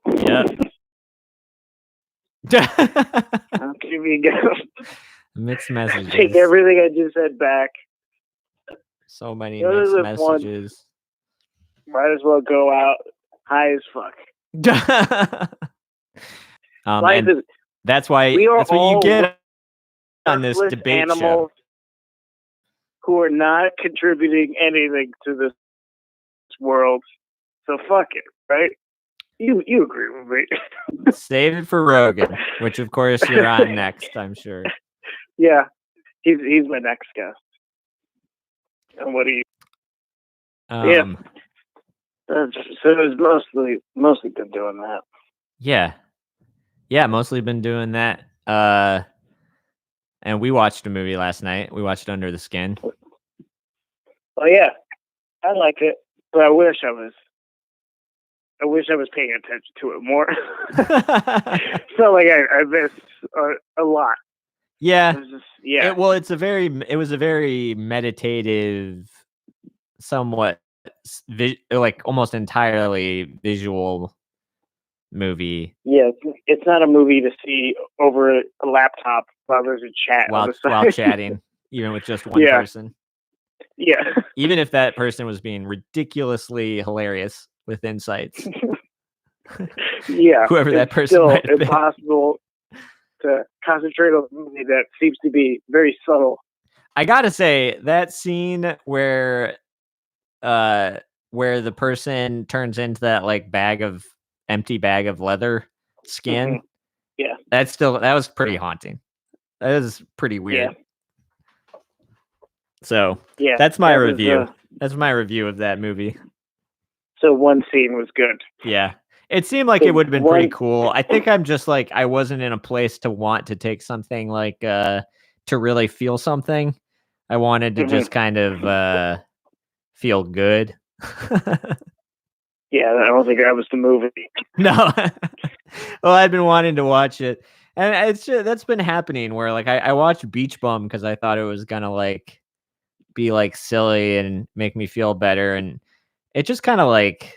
Yep. Okay, we go. Mixed Take messages. everything I just said back. So many You only mixed live once. messages. Might as well go out high as fuck. Life And is. that's why We are that's what you all get on this worthless debate show. animals who are not contributing anything to this world. So fuck it, right? You agree with me? Save it for Rogan, which of course you're on next, I'm sure. Yeah, he's my next guest. And what do you? Yeah. So it's mostly been doing that. Yeah, mostly been doing that. And we watched a movie last night. We watched Under the Skin. Oh yeah, I like it, but I wish I was paying attention to it more. So like I missed a lot. Yeah. Yeah. It was a very meditative, somewhat like almost entirely visual movie. Yeah, it's not a movie to see over a laptop while there's a chat while chatting, even with just one person. Yeah. Even if that person was being ridiculously hilarious with insights. Yeah. Whoever that person still might have impossible to concentrate on a movie that seems to be very subtle. I gotta say, that scene where the person turns into that like empty bag of leather skin. Mm-hmm. Yeah. That was pretty haunting. That is pretty weird. Yeah. So yeah, that's my review. That's my review of that movie. So one scene was good. Yeah. It seemed like it would have been pretty cool. I think I'm just like, I wasn't in a place to want to take something like, to really feel something. I wanted to just kind of feel good. Yeah, I don't think that was the movie. No. Well, I'd been wanting to watch it. And that's been happening where like I watched Beach Bum because I thought it was gonna like be like silly and make me feel better. And it just kind of like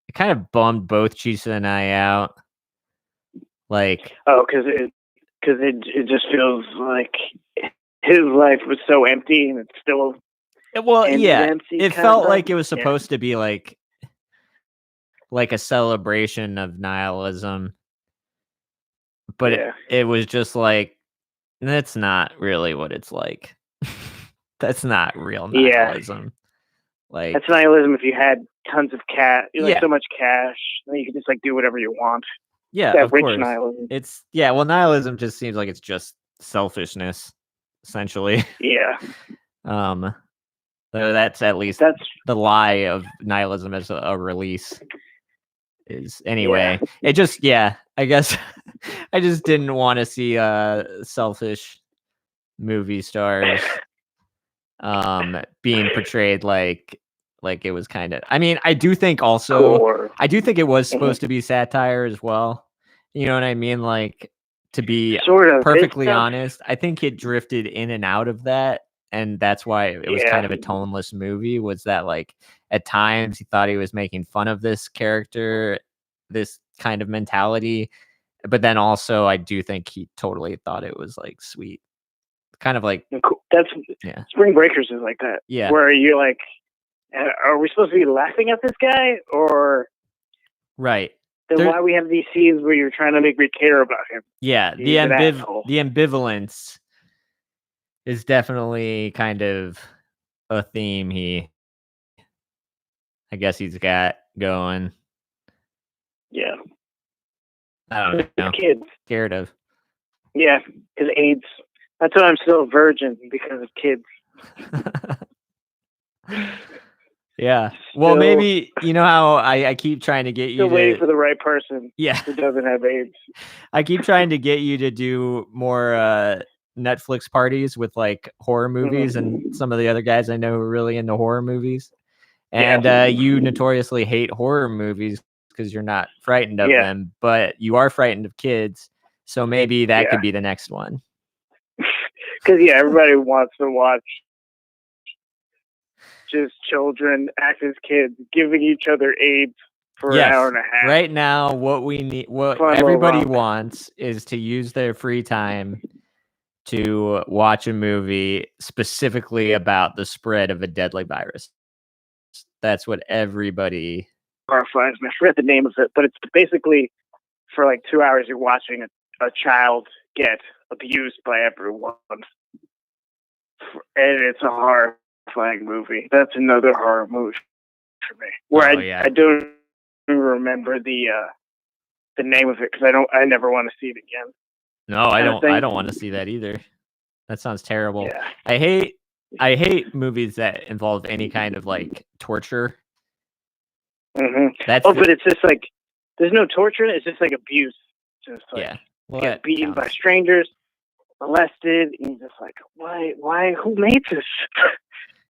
it kind of bummed both Chisa and I out. Like, because it just feels like his life was so empty and it's still empty, it felt like it was supposed to be like a celebration of nihilism, but it was just like, that's not really what it's like. That's not real nihilism. Like, that's nihilism if you had tons of cash, so much cash, then you could just like do whatever you want. Yeah, that of rich course. nihilism. Well, nihilism just seems like it's just selfishness, essentially. Yeah. So that's at least the lie of nihilism as a release. Is anyway. It just I guess I just didn't want to see selfish movie stars being portrayed like it was kind of, I mean, I do think it was supposed to be satire as well. You know what I mean? Like, to be perfectly honest, I think it drifted in and out of that. And that's why it was kind of a toneless movie, was that like at times he thought he was making fun of this character, this kind of mentality. But then also I do think he totally thought it was like sweet. Kind of like, Spring Breakers is like that. Yeah. Where you're like, are we supposed to be laughing at this guy? Or right. Then why we have these scenes where you're trying to make me care about him? Yeah, the ambivalence is definitely kind of a theme I guess he's got going. Yeah. I don't know. Kids. Scared of. Yeah, because AIDS. That's why I'm still a virgin, because of kids. Yeah. Well, maybe, you know how I keep trying to get you to waiting for the right person. Yeah. Who doesn't have AIDS. I keep trying to get you to do more Netflix parties with like horror movies and some of the other guys I know who are really into horror movies. And you notoriously hate horror movies because you're not frightened of them, but you are frightened of kids. So maybe that could be the next one. Because everybody wants to watch just children act as kids, giving each other AIDS. for Yes. an hour and a half. Right now, what we need, what Fun little everybody romp. wants, is to use their free time to watch a movie specifically about the spread of a deadly virus. That's what everybody. Horrifying. I forget the name of it, but it's basically for like 2 hours you're watching a child get abused by everyone, and it's a horrifying movie. That's another horror movie for me. Where I don't remember the name of it because I never want to see it again. No, I don't want to see that either. That sounds terrible. Yeah. I hate movies that involve any kind of like torture. Mm-hmm. That's but it's just like there's no torture. It's just like abuse. Just like get beaten by strangers, molested. And you're just like, why? Who made this?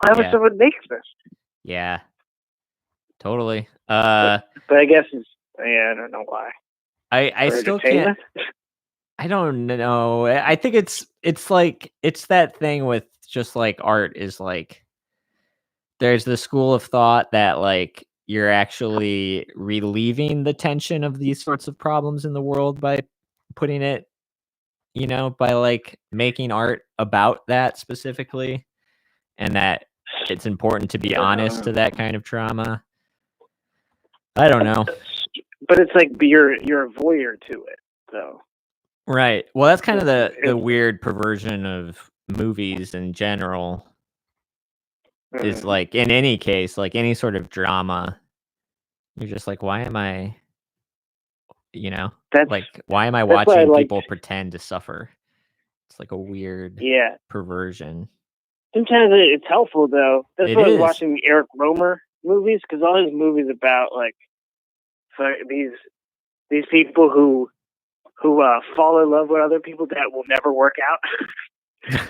Why would someone make this? Yeah. Totally. But I guess I don't know why. I still can't. I don't know. I think it's like it's that thing with just like art is like there's the school of thought that like you're actually relieving the tension of these sorts of problems in the world by putting it, by like making art about that specifically, and that it's important to be honest to that kind of trauma. I don't know. But it's like you're a voyeur to it, though. Right. Well, that's kind of the weird perversion of movies in general. Is like in any case, like any sort of drama, you're just like, why am I? Why am I watching people pretend to suffer? It's like a weird perversion. Sometimes it's helpful though. That's why I was watching the Eric Romer movies because all his movies about like these people who fall in love with other people that will never work out.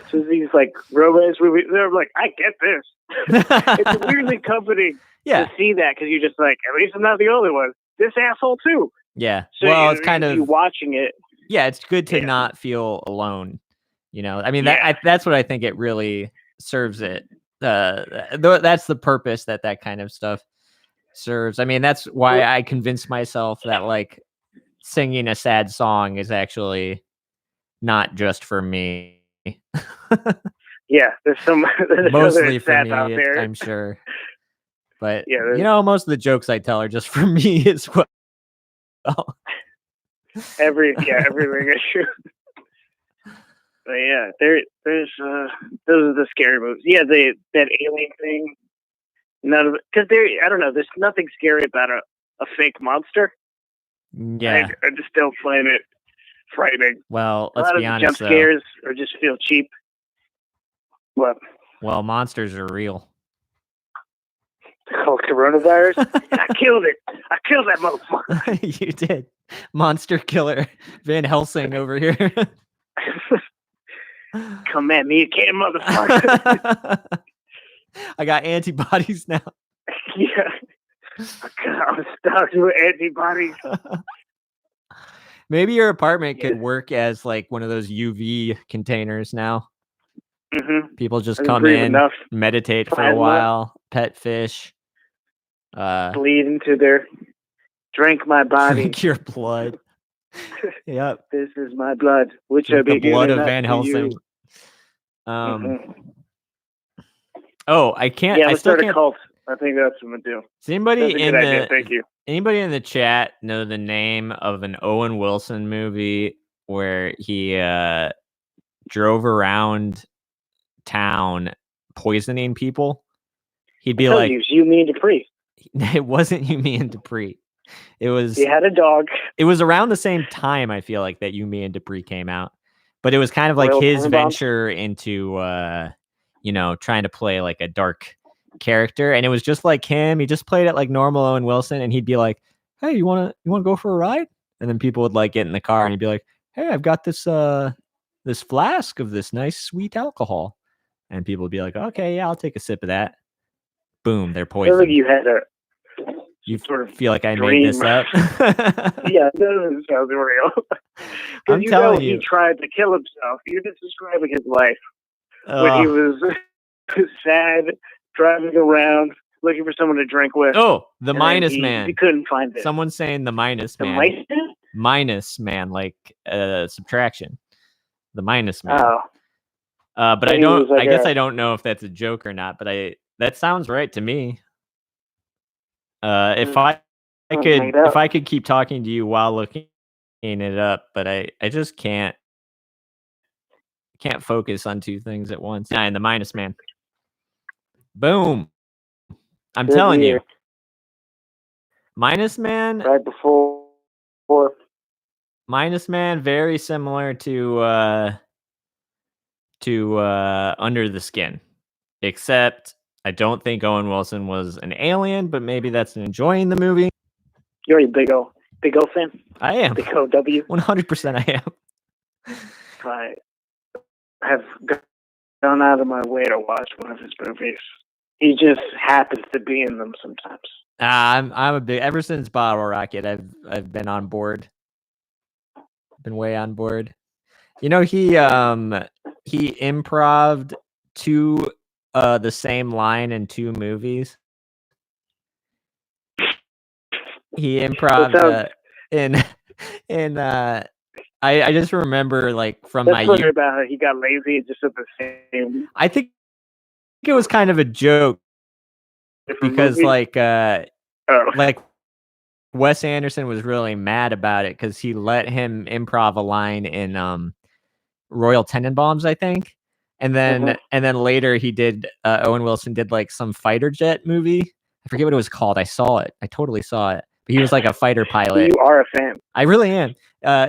So these like romance movies, they're like, I get this. It's weirdly comforting to see that because you're just like, at least I'm not the only one. This asshole too. Yeah. So well, it's kind of you watching it. Yeah, it's good to not feel alone. I mean, that's what I think it really serves it. That's the purpose that kind of stuff serves. I mean, that's why I convinced myself that like singing a sad song is actually not just for me. Yeah, there's mostly for me, out there. I'm sure. But most of the jokes I tell are just for me as well. Everything is true. But there's those are the scary movies. Yeah, that alien thing. None of it, because I don't know. There's nothing scary about a fake monster. Yeah, I just still find it frightening. Well, let's be honest. Jump scares or just feel cheap. What? Well, monsters are real. Oh, coronavirus! I killed it. I killed that motherfucker. You did. Monster killer Van Helsing over here. Come at me again, motherfucker. I got antibodies now. Yeah. I'm stuck with antibodies. Maybe your apartment could work as like one of those UV containers now. Mm-hmm. People just come in, meditate for a while, pet fish. Bleed into drink my body. Drink your blood. Yep. This is my blood, which drink the blood of Van Helsing. Oh, I can't. Yeah, I let's still start can't. a cult. I think that's what I'm gonna do. Does anybody Thank you. Anybody in the chat know the name of an Owen Wilson movie where he drove around town poisoning people? He'd be like, "You, me, and Dupree." It wasn't You, Me, and Dupree. It was. He had a dog. It was around the same time, I feel like, that You, Me, and Dupree came out, but it was kind of like his venture into, trying to play like a dark character, and it was just like him. He just played it like normal Owen Wilson, and he'd be like, "Hey, you wanna go for a ride?" And then people would like get in the car, and he'd be like, "Hey, I've got this this flask of this nice sweet alcohol," and people would be like, "Okay, yeah, I'll take a sip of that." Boom, they're poisoned. I feel like you had You sort of feel like I made this up? Yeah, that sounds real. I'm telling you, he tried to kill himself. You're just describing his life when he was sad, driving around looking for someone to drink with. Oh, the and then minus he man. couldn't find it. Someone's saying the minus The man. mice man? Minus man, like subtraction. The minus man. Oh, But so I he don't. was like I guess a- I don't know if that's a joke or not. But that sounds right to me. If I Sounds could, made up. if I could keep talking to you while looking it up, but I just can't focus on two things at once. Yeah, and the minus man. Boom. I'm Good telling year. you. Minus man. Right before. Minus man, very similar to Under the Skin, except I don't think Owen Wilson was an alien, but maybe that's enjoying the movie. You're a big O fan? I am. Big OW? 100% I am. I have gone out of my way to watch one of his movies. He just happens to be in them sometimes. I'm a big, ever since Bottle Rocket, I've been on board. Been way on board. You know, he improv'd the same line in 2 movies. He improv'd I just remember, like, from That's my funny about how he got lazy and just said the same. I think it was kind of a joke because movies. like Wes Anderson was really mad about it because he let him improv a line in Royal Tenenbaums, I think. And then later he did Owen Wilson did like some fighter jet movie. I forget what it was called. I saw it. I totally saw it. But he was like a fighter pilot. You are a fan. I really am.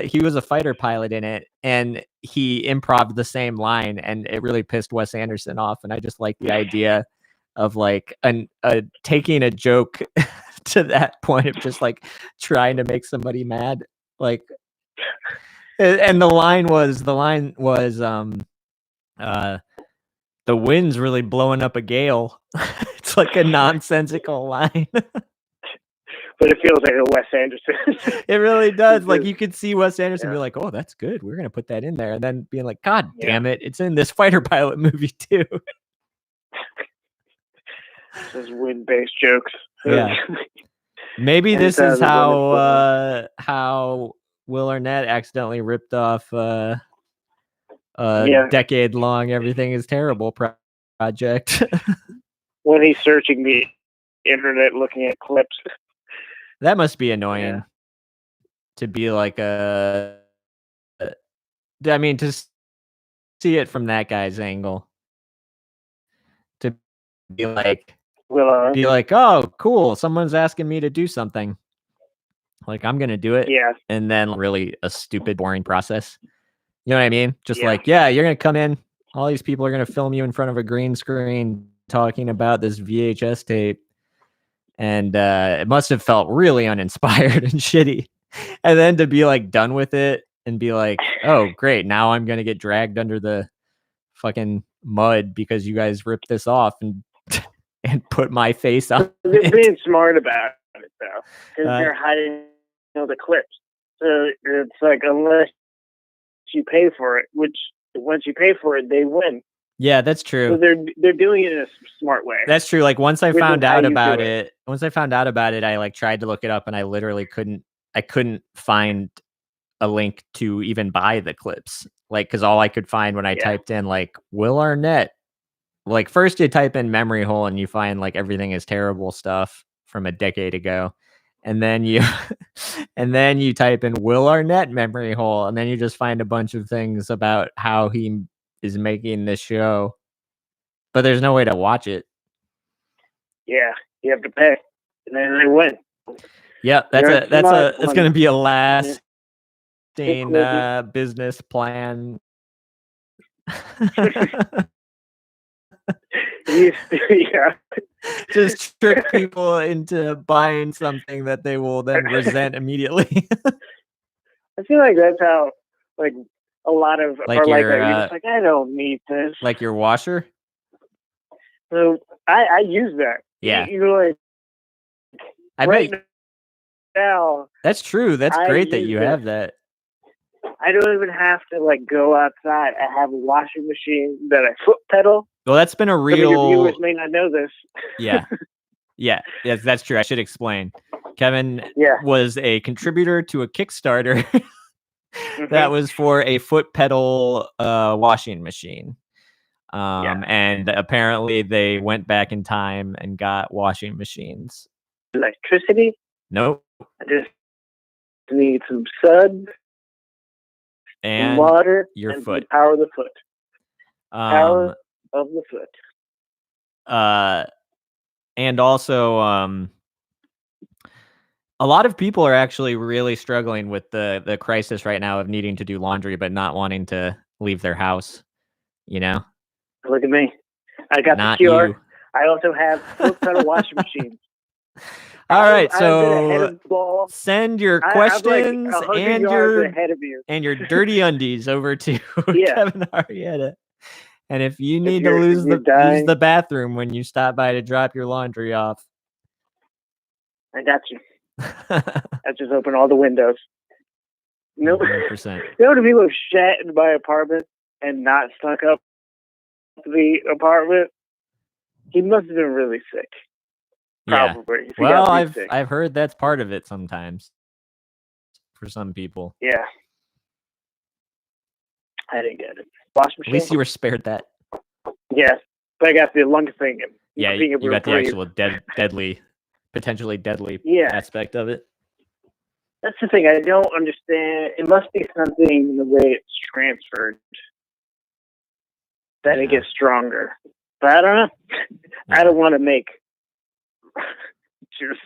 He was a fighter pilot in it, and he improv'd the same line, and it really pissed Wes Anderson off. And I just like the idea of like taking a joke to that point of just like trying to make somebody mad. Like, and the line was the wind's really blowing up a gale. It's like a nonsensical line. But it feels like a Wes Anderson. It really does. Like, you could see Wes Anderson be like, "Oh, that's good. We're gonna put that in there," and then being like, "God damn it, it's in this fighter pilot movie too." Those wind-based jokes. Yeah. Maybe this is how Will Arnett accidentally ripped off decade-long Everything Is Terrible project. When he's searching the internet looking at clips. That must be annoying to be like I mean, to see it from that guy's angle. To be like, oh, cool, someone's asking me to do something. Like, I'm going to do it. Yeah. And then really a stupid, boring process. You know what I mean? Just like, you're going to come in. All these people are going to film you in front of a green screen talking about this VHS tape. And it must have felt really uninspired and shitty. And then to be like done with it and be like, oh, great. Now I'm going to get dragged under the fucking mud because you guys ripped this off and put my face on They're it. being smart about it, though. Because they're hiding the clips. So it's like, unless you pay for it, which once you pay for it, they win. Yeah, that's true. So they're doing it in a smart way. That's true. Like, once I found out about it, I like tried to look it up and I literally couldn't find a link to even buy the clips. Like, cause all I could find when I typed in like Will Arnett, like, first you type in memory hole and you find like Everything Is Terrible stuff from a decade ago. And then you type in Will Arnett memory hole, and then you just find a bunch of things about how he is making this show, but there's no way to watch it. Yeah, you have to pay, and then they win. Yep, it's going to be a lasting business plan. Just trick people into buying something that they will then resent immediately. I feel like that's how, like, a lot of are like that. You're just like, I don't need this. Like your washer? So I use that. Yeah. You're like, I bet now. That's true. That's great that you have that. I don't even have to like go outside. I have a washing machine that I foot pedal. Well, that's been a real. Some of your viewers may not know this. Yeah, yes, that's true. I should explain. Kevin Yeah. was a contributor to a Kickstarter that Mhm. was for a foot pedal washing machine. And apparently they went back in time and got washing machines. Electricity. Nope. I just need some sun, some And water, your and foot. the power of the foot. Power of the foot. And also, a lot of people are actually really struggling with the crisis right now of needing to do laundry but not wanting to leave their house. You know, Look at me. I got not the cure. you. I also have foot pedal washing machines. All right, I've been ahead so of the ball. send your I'm questions like 100 and yards ahead of you. your dirty undies over to Yeah. Kevin Arrieta. And if you If need to you're use dying, the bathroom when you stop by to drop your laundry off, I got you. I just open all the windows. No, 100%. you know the people who shat in my apartment and not stuck up the apartment? He must have been really sick. Yeah. Probably. If he Well, got really sick. I've heard that's part of it sometimes for some people. Yeah. I didn't get it. Wash At machine? least you were spared that. Yes. But I got the lung thing. And Yeah, being you able to got the breathe. actual deadly, potentially deadly Yeah. aspect of it. That's the thing. I don't understand. It must be something in the way it's transferred that it gets stronger. But I don't know. I don't want to make just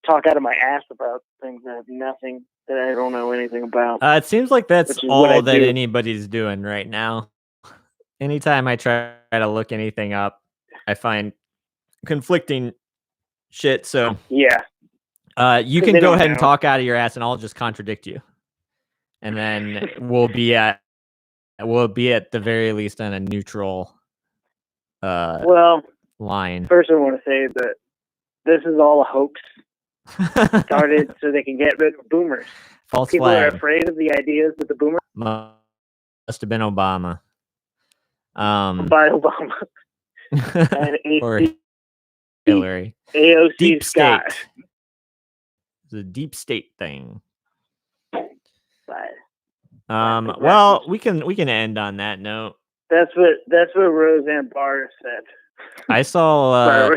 talk out of my ass about things that have nothing that I don't know anything about. It seems like that's Which is what I all that do. anybody's doing right now. Anytime I try to look anything up, I find conflicting shit. So Yeah. you 'Cause can they go don't ahead and know. talk out of your ass, and I'll just contradict you, and then we'll be at the very least on a neutral Well, line. first I want to say that this is all a hoax. Started so they can get rid of boomers. False People flag. are afraid of the ideas of the boomers. Must have been Obama. By Obama. And or Hillary. AOC Deep Scott. state. It's a deep state thing. Well, we can end on that note. That's what Roseanne Barr said. I saw.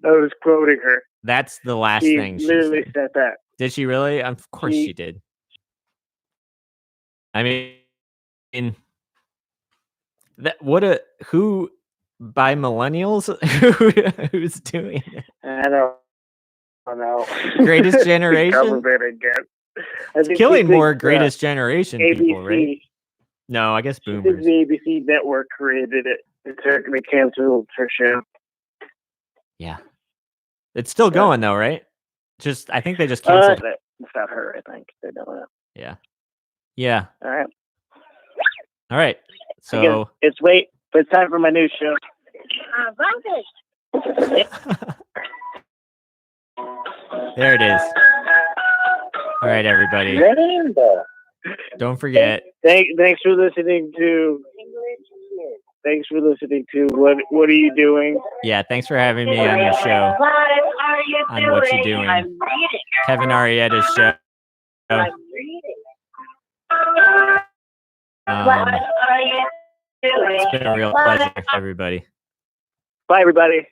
I was quoting her. That's the last She thing she literally said. said that. Did she really? Of course she did. I mean, who by millennials? Who's doing it? I don't know. Greatest Generation? Government again. It's killing more Greatest Generation ABC, people, right? No, I guess boomers. The ABC network created it. It's certainly canceled her show. Yeah. It's still going though, right? I think they just canceled. It's not her, I think. They know that. Yeah. Yeah. All right. All right. So it's late, but it's time for my new show. There it is. All right, everybody. Don't forget. Thanks for listening to. Thanks for listening to What Are You Doing? Yeah, thanks for having me on your show. What are you On doing? What You Doing? I'm reading. Kevin Arrieta's show. I'm reading. What are you doing? It's been a real pleasure, everybody. Bye, everybody.